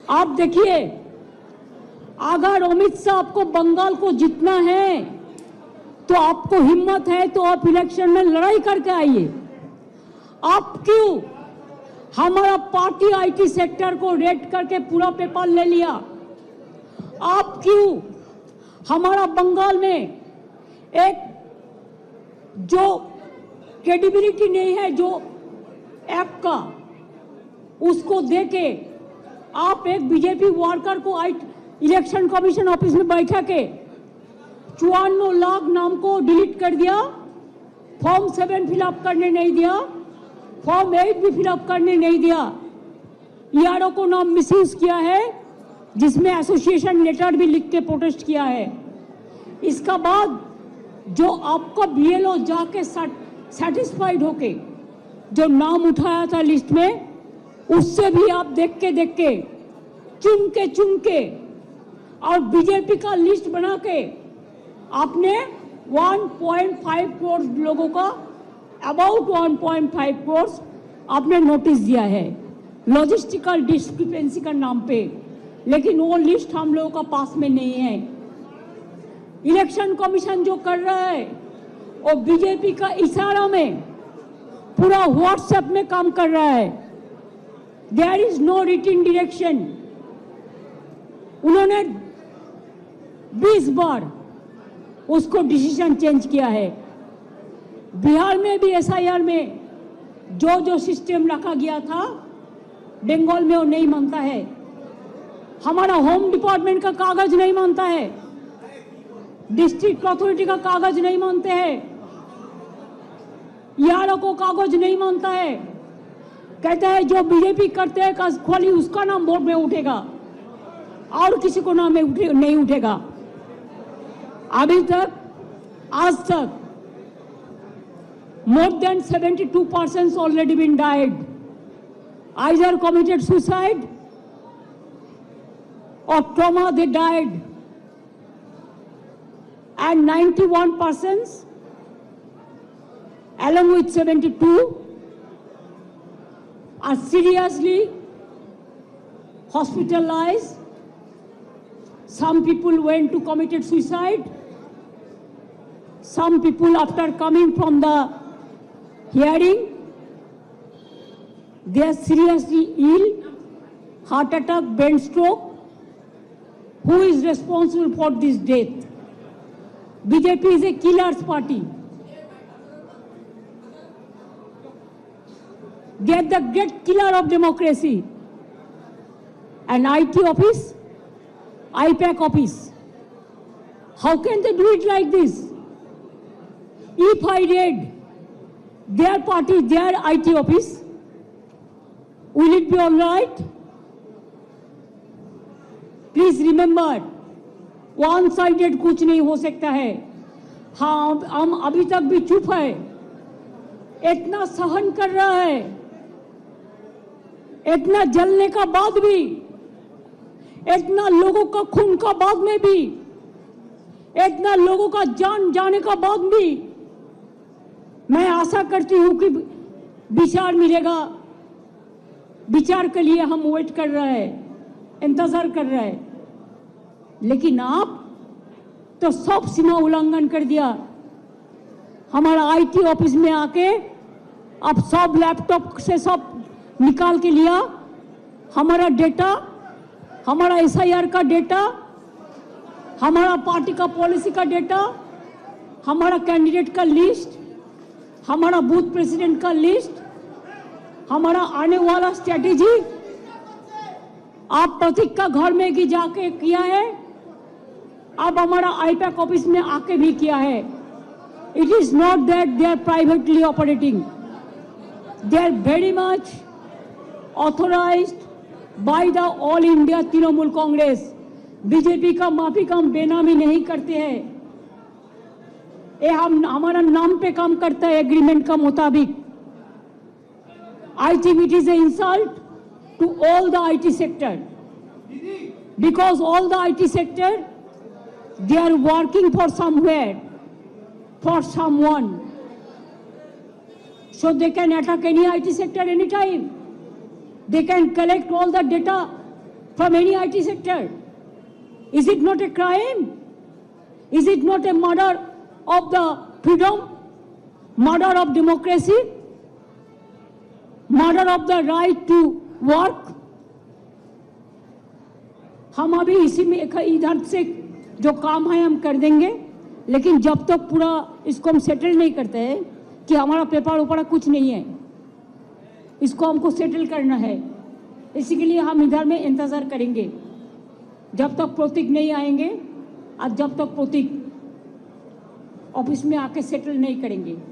आप देखिए, अगर अमित शाह को बंगाल को जीतना है तो आपको हिम्मत है तो आप इलेक्शन में लड़ाई करके आइए। आप क्यों हमारा पार्टी आईटी सेक्टर को रेड करके पूरा पेपर ले लिया? आप क्यों हमारा बंगाल में एक जो क्रेडिबिलिटी नहीं है जो ऐप का, उसको देके आप एक बीजेपी वर्कर को इलेक्शन कमीशन ऑफिस में बैठा के 54 लाख नाम को डिलीट कर दिया, फॉर्म 7 फिलअप करने नहीं दिया, फॉर्म 8 भी फिलअप करने नहीं दिया, ईआरओ को नाम मिसयूज किया है, जिसमें एसोसिएशन लेटर भी लिख के प्रोटेस्ट किया है। इसका बाद जो आपका बीएलओ जाके सेटिस्फाइड होके जो नाम उठाया था लिस्ट में, उससे भी आप देख के चुन के और बीजेपी का लिस्ट बना के आपने 1.5 करोड़ लोगों का, अबाउट 1.5 करोड़ आपने नोटिस दिया है लॉजिस्टिकल डिस्क्रिपेंसी का नाम पे, लेकिन वो लिस्ट हम लोगों का पास में नहीं है। इलेक्शन कमीशन जो कर रहा है वो बीजेपी का इशारा में पूरा व्हाट्सएप में काम कर रहा है। There is no written direction. उन्होंने 20 बार उसको डिसीजन चेंज किया है। बिहार में भी एसआईआर में जो सिस्टम रखा गया था, बंगाल में वो नहीं मानता है। हमारा होम डिपार्टमेंट का कागज नहीं मानता है, डिस्ट्रिक्ट अथॉरिटी का कागज नहीं मानते हैं, ईआरओ को कागज नहीं मानता है। कहते हैं जो बीजेपी करते हैं खाली उसका नाम बोर्ड में उठेगा और किसी को नाम में नहीं उठेगा। अभी तक आज तक more than 72% already been died, either committed suicide or trauma they died, and 91% along with 72 are seriously hospitalized. Some people went to committed suicide. Some people after coming from the hearing, they are seriously ill, heart attack, brain stroke. Who is responsible for this death? BJP is a killer's party. They are the great killer of democracy. An IT office, IPAC office. How can they do it like this? If I read their party, their IT office, will it be all right? Please remember, one-sided कुछ नहीं हो सकता है। हाँ, हम अभी तक भी चुप है, इतना सहन कर रहा है, इतना जलने का बाद भी, इतना लोगों का खून का बाद में भी, इतना लोगों का जान जाने का बाद भी मैं आशा करती हूं कि विचार मिलेगा। विचार के लिए हम वेट कर रहे हैं, इंतजार कर रहे हैं, लेकिन आप तो सब सीमा उल्लंघन कर दिया। हमारा आईटी ऑफिस में आके आप सब लैपटॉप से सब निकाल के लिया, हमारा डेटा, हमारा एसआईआर का डेटा, हमारा पार्टी का पॉलिसी का डेटा, हमारा कैंडिडेट का लिस्ट, हमारा बूथ प्रेसिडेंट का लिस्ट, हमारा आने वाला स्ट्रेटेजी आप प्रतीक का घर में भी जाके किया है, अब हमारा आईपैक ऑफिस में आके भी किया है। It is not that they are privately operating, they are very much authorised by the All India Trinamool Congress. BJP का माफी का हम बेनामी नहीं करते हैं, ये हम हमारा नाम पे काम करता है एग्रीमेंट का मुताबिक। I think it is an insult to all the IT sector, because all the IT sector, they are working for somewhere, for someone, so they can attack any IT sector anytime. They can collect all the data from any IT sector. Is it not a crime? Is it not a murder of the freedom? Murder of democracy? Murder of the right to work? हम अभी इसी में इधर से जो काम है हम कर देंगे, लेकिन जब तक पूरा इसको हम सेटल नहीं करते हैं कि हमारा पेपर ऊपर कुछ नहीं है, इसको हमको सेटल करना है, इसी के लिए हम इधर में इंतजार करेंगे जब तक प्रतीक नहीं आएंगे और जब तक प्रतीक ऑफिस में आके सेटल नहीं करेंगे।